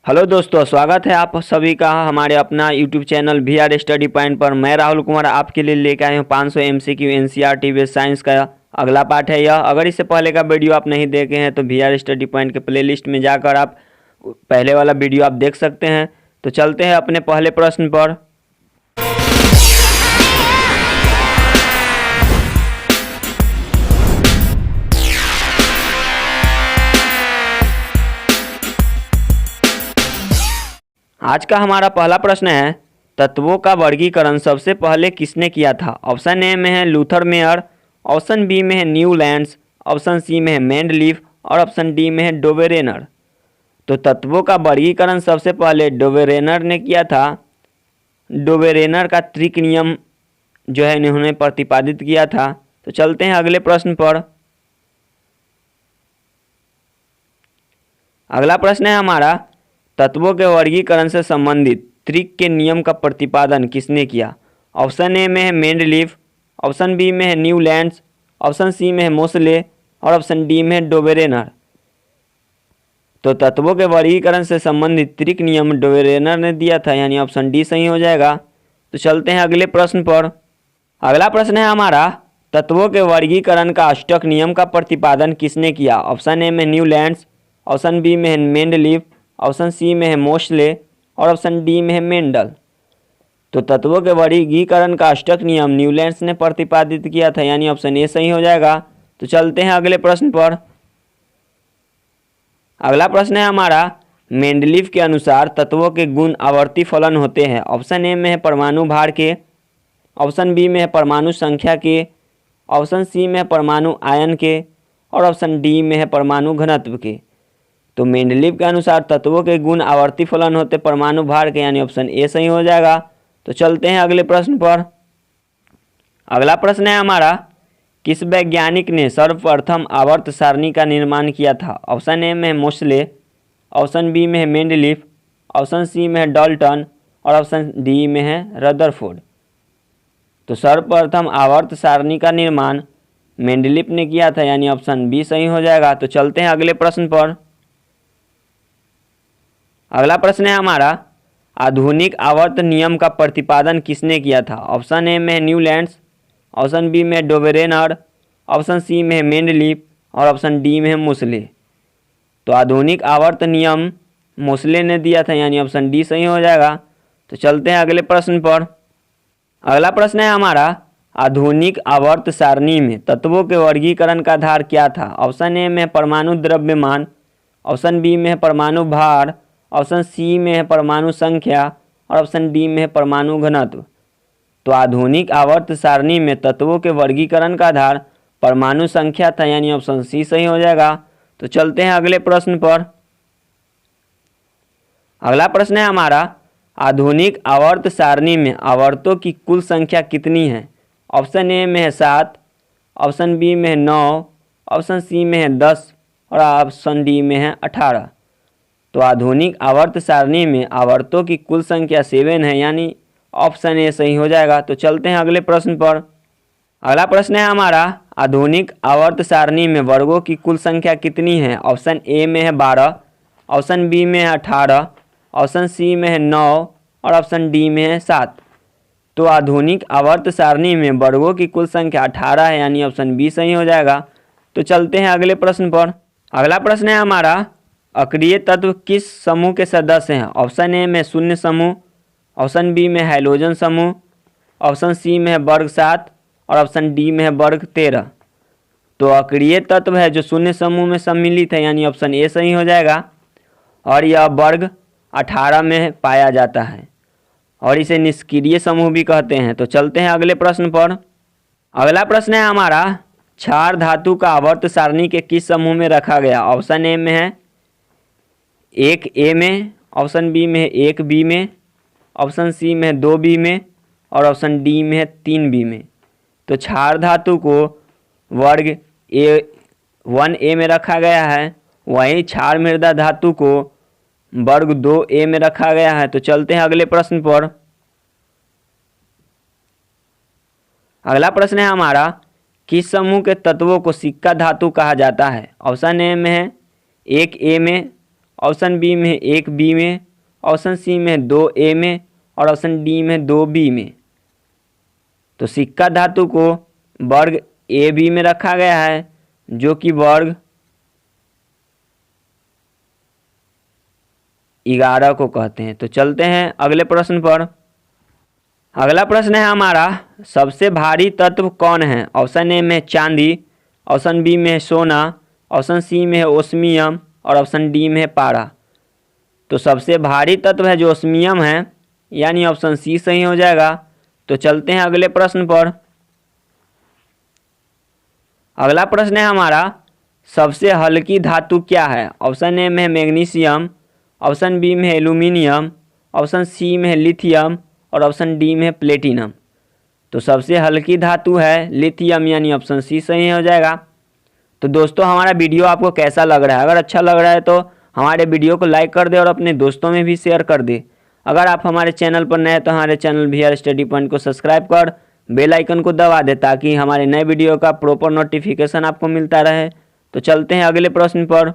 Hello दोस्तों, स्वागत है आप सभी का हमारे अपना YouTube channel VR study point पर। मैं राहुल कुमार आपके लिए लेकर आया हूँ 500 MCQ NCERT बेस्ड साइंस का अगला पार्ट है यह। अगर इससे पहले का वीडियो आप नहीं देखे हैं तो VR स्टडी पॉइंट के प्लेलिस्ट में जाकर आप पहले वाला वीडियो आप देख सकते हैं। तो चलते हैं अपने पहले प्रश्न पर। आज का हमारा पहला प्रश्न है, तत्वों का वर्गीकरण सबसे पहले किसने किया था? ऑप्शन ए में है लूथर मेयर, ऑप्शन बी में है न्यूलैंड्स, ऑप्शन सी में है मेंडलीफ और ऑप्शन डी में है डोबेरेनर। तो तत्वों का वर्गीकरण सबसे पहले डोबेरेनर ने किया था। डोबेरेनर का त्रिक नियम जो है इन्होंने प्रतिपादित किया था। तो चलते हैं अगले प्रश्न पर। अगला प्रश्न है हमारा, तत्वों के वर्गीकरण से संबंधित त्रिक के नियम का प्रतिपादन किसने किया? ऑप्शन ए में है मेंडलीफ, ऑप्शन बी में है न्यूलैंड्स, ऑप्शन सी में है मोसले और ऑप्शन डी में है डोबेरेनर। तो तत्वों के वर्गीकरण से संबंधित त्रिक नियम डोबेरेनर ने दिया था, यानी ऑप्शन डी सही हो जाएगा। तो चलते हैं अगले प्रश्न पर। अगला प्रश्न है हमारा, तत्वों के वर्गीकरण का अष्टक नियम का प्रतिपादन किसने किया? ऑप्शन ए में न्यूलैंड्स, ऑप्शन बी में है मेंडलीफ, ऑप्शन सी में है मोसले और ऑप्शन डी में है मेंडल। तो तत्वों के वर्गीकरण का अष्टक नियम न्यूलैंड्स ने प्रतिपादित किया था, यानी ऑप्शन ए सही हो जाएगा। तो चलते हैं अगले प्रश्न पर। अगला प्रश्न है हमारा, मेंडलीफ के अनुसार तत्वों के गुण आवर्ती फलन होते हैं। ऑप्शन ए में है परमाणु भार के, ऑप्शन बी में है परमाणु संख्या के, ऑप्शन सी में है परमाणु आयन के और ऑप्शन डी में है परमाणु घनत्व के। तो मेंडलीफ के अनुसार तत्वों के गुण आवर्ती फलन होते परमाणु भार के, यानी ऑप्शन ए सही हो जाएगा। तो चलते हैं अगले प्रश्न पर। अगला प्रश्न है हमारा, किस वैज्ञानिक ने सर्वप्रथम आवर्त सारणी का निर्माण किया था? ऑप्शन ए में है मोसले, ऑप्शन बी में है मेंडलीफ, ऑप्शन सी में है डाल्टन और ऑप्शन डी में है रदरफोर्ड। तो सर्वप्रथम आवर्त सारणी का निर्माण मेंडलीफ ने किया था, यानी ऑप्शन बी सही हो जाएगा। तो चलते हैं अगले प्रश्न पर। अगला प्रश्न है हमारा, आधुनिक आवर्त नियम का प्रतिपादन किसने किया था? ऑप्शन ए में है न्यूलैंड्स, ऑप्शन बी में है डोबेरेनर, ऑप्शन सी में है मेंडलीफ और ऑप्शन डी में है मोसले। तो आधुनिक आवर्त नियम मोसले ने दिया था, यानी ऑप्शन डी सही हो जाएगा। तो चलते हैं अगले प्रश्न पर। अगला प्रश्न है हमारा, आधुनिक आवर्त सारणी में तत्वों के वर्गीकरण का आधार क्या था? ऑप्शन ए में है परमाणु द्रव्यमान, ऑप्शन बी में है परमाणु भार, ऑप्शन सी में है परमाणु संख्या और ऑप्शन डी में है परमाणु घनत्व। तो आधुनिक आवर्त सारणी में तत्वों के वर्गीकरण का आधार परमाणु संख्या था, यानी ऑप्शन सी सही हो जाएगा। तो चलते हैं अगले प्रश्न पर। अगला प्रश्न है हमारा, आधुनिक आवर्त सारणी में आवर्तों की कुल संख्या कितनी है? ऑप्शन ए में है 7, ऑप्शन बी में है 9, ऑप्शन सी में है 10 और ऑप्शन डी में है 18। तो आधुनिक आवर्त सारणी में आवर्तों की कुल संख्या 7 है, यानी ऑप्शन ए सही हो जाएगा। तो चलते हैं अगले प्रश्न पर। अगला प्रश्न है हमारा, आधुनिक आवर्त सारणी में वर्गों की कुल संख्या कितनी है? ऑप्शन ए में है 12, ऑप्शन बी में है 18, ऑप्शन सी में है 9 और ऑप्शन डी में है 7। तो आधुनिक आवर्त सारणी में वर्गों की कुल संख्या 18 है, यानी ऑप्शन बी सही हो जाएगा। तो चलते हैं अगले प्रश्न पर। अगला प्रश्न है हमारा, अक्रिय तत्व किस समूह के सदस्य हैं? ऑप्शन ए में शून्य समूह, ऑप्शन बी में हाइड्रोजन समूह, ऑप्शन सी में है वर्ग 7 और ऑप्शन डी में है वर्ग 13। तो अक्रिय तत्व है जो शून्य समूह में सम्मिलित है, यानी ऑप्शन ए सही हो जाएगा और यह वर्ग 18 में पाया जाता है और इसे निष्क्रिय समूह भी कहते हैं। तो चलते हैं अगले प्रश्न पर। अगला प्रश्न है हमारा, क्षार धातु का आवर्त सारणी के किस समूह में रखा गया? ऑप्शन ए में है 1 ए में, ऑप्शन बी में है 1 बी में, ऑप्शन सी में है 2 बी में और ऑप्शन डी में है 3 बी में। तो क्षार धातु को वर्ग 1 ए में रखा गया है, वहीं क्षार मृदा धातु को वर्ग 2 ए में रखा गया है। तो चलते हैं अगले प्रश्न पर। अगला प्रश्न है हमारा, किस समूह के तत्वों को सिक्का धातु कहा जाता है? ऑप्शन ए में है 1 ए में, ऑप्शन बी में 1 बी में, ऑप्शन सी में 2 ए में और ऑप्शन डी में 2 बी में। तो सिक्का धातु को वर्ग ए बी में रखा गया है, जो कि वर्ग 11 को कहते हैं। तो चलते हैं अगले प्रश्न पर। अगला प्रश्न है हमारा, सबसे भारी तत्व कौन है? ऑप्शन ए में चांदी, ऑप्शन बी में सोना, ऑप्शन सी में ओस्मियम और ऑप्शन डी में पारा। तो सबसे भारी तत्व है जो ओस्मियम है, यानी ऑप्शन सी सही हो जाएगा। तो चलते हैं अगले प्रश्न पर। अगला प्रश्न है हमारा, सबसे हल्की धातु क्या है? ऑप्शन ए में मैग्नीशियम, ऑप्शन बी में एल्यूमिनियम, ऑप्शन सी में लिथियम और ऑप्शन डी में प्लेटिनम। तो सबसे हल्की धातु है लिथियम, यानी ऑप्शन सी सही हो जाएगा। तो दोस्तों हमारा वीडियो आपको कैसा लग रहा है? अगर अच्छा लग रहा है तो हमारे वीडियो को लाइक कर दे और अपने दोस्तों में भी शेयर कर दे। अगर आप हमारे चैनल पर नए हैं तो हमारे चैनल VR स्टडी पॉइंट को सब्सक्राइब कर बेल आइकन को दबा दे, ताकि हमारे नए वीडियो का प्रॉपर नोटिफिकेशन आपको मिलता रहे। तो चलते हैं अगले प्रश्न पर।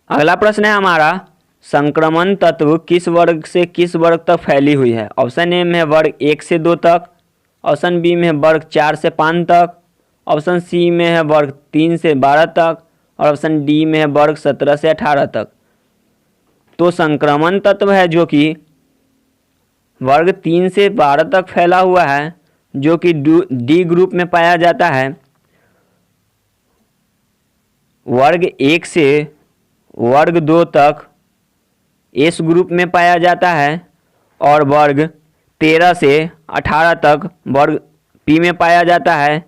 अगला प्रश्न है हमारा, संक्रमण तत्व किस वर्ग से किस वर्ग तक फैली हुई है? ऑप्शन ए में वर्ग 1 से 2 तक, ऑप्शन बी में वर्ग 4 से 5 तक, ऑप्शन सी में है वर्ग 3 से 12 तक और ऑप्शन डी में है वर्ग 17 से 18 तक। तो संक्रमण तत्व है जो कि वर्ग 3 से 12 तक फैला हुआ है, जो कि डी ग्रुप में पाया जाता है। वर्ग 1 से वर्ग 2 तक एस ग्रुप में पाया जाता है और वर्ग 13 से 18 तक वर्ग पी में पाया जाता है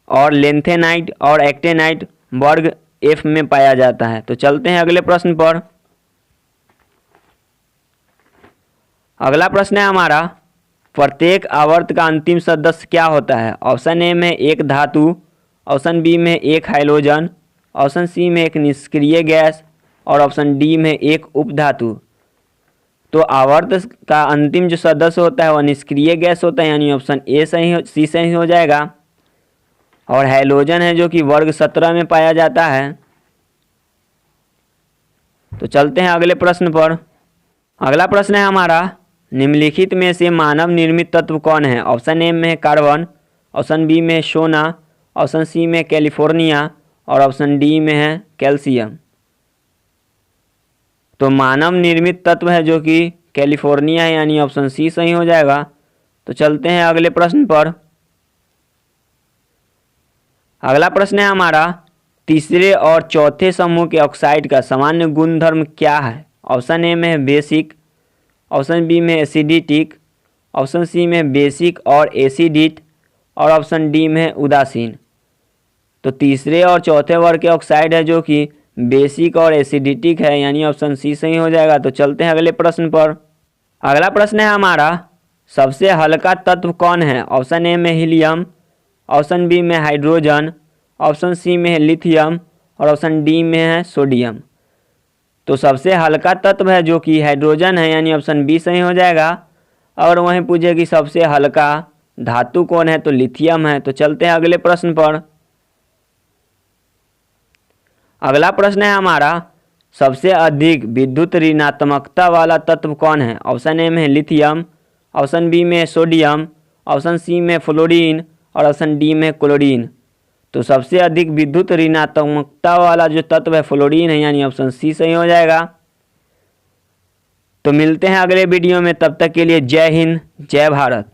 और लेंथेनाइट और एक्टेनाइट वर्ग एफ में पाया जाता है। तो चलते हैं अगले प्रश्न पर। अगला प्रश्न है हमारा, प्रत्येक आवर्त का अंतिम सदस्य क्या होता है? ऑप्शन ए में एक धातु, ऑप्शन बी में एक हाइड्रोजन, ऑप्शन सी में एक निष्क्रिय गैस और ऑप्शन डी में एक उपधातु। तो आवर्त का अंतिम जो सदस्य होता है वह निष्क्रिय गैस होता है, यानी ऑप्शन ए सी सही हो जाएगा। और हैलोजन है जो कि वर्ग 17 में पाया जाता है। तो चलते हैं अगले प्रश्न पर। अगला प्रश्न है हमारा, निम्नलिखित में से मानव निर्मित तत्व कौन है? ऑप्शन ए में कार्बन, ऑप्शन बी में सोना, ऑप्शन सी में कैलिफोर्निया और ऑप्शन डी में है कैल्शियम। तो मानव निर्मित तत्व है जो कि कैलिफोर्निया है, यानी ऑप्शन सी सही हो जाएगा। तो चलते हैं अगले प्रश्न पर। अगला प्रश्न है हमारा, तीसरे और चौथे समूह के ऑक्साइड का सामान्य गुणधर्म क्या है? ऑप्शन ए में बेसिक, ऑप्शन बी में एसिडिक, ऑप्शन सी में बेसिक और एसिडिक और ऑप्शन डी में उदासीन। तो तीसरे और चौथे वर्ग के ऑक्साइड है जो कि बेसिक और एसिडिक है, यानी ऑप्शन सी सही हो जाएगा। तो चलते हैं अगले प्रश्न पर। अगला प्रश्न है हमारा, सबसे हल्का तत्व कौन है? ऑप्शन ए में हीलियम, ऑप्शन बी में हाइड्रोजन, ऑप्शन सी में है लिथियम और ऑप्शन डी में है सोडियम। तो सबसे हल्का तत्व है जो कि हाइड्रोजन है, यानी ऑप्शन बी सही हो जाएगा। और वहीं पूछे कि सबसे हल्का धातु कौन है, तो लिथियम है। तो चलते हैं अगले प्रश्न पर। अगला प्रश्न है हमारा, सबसे अधिक विद्युत ऋणात्मकता वाला तत्व कौन है? ऑप्शन ए में लिथियम, ऑप्शन बी में सोडियम, ऑप्शन सी में फ्लोरीन और ऑप्शन डी में क्लोरीन। तो सबसे अधिक विद्युत ऋणात्मकता वाला जो तत्व है फ्लोरीन है, यानी ऑप्शन सी सही हो जाएगा। तो मिलते हैं अगले वीडियो में, तब तक के लिए जय हिंद, जय भारत।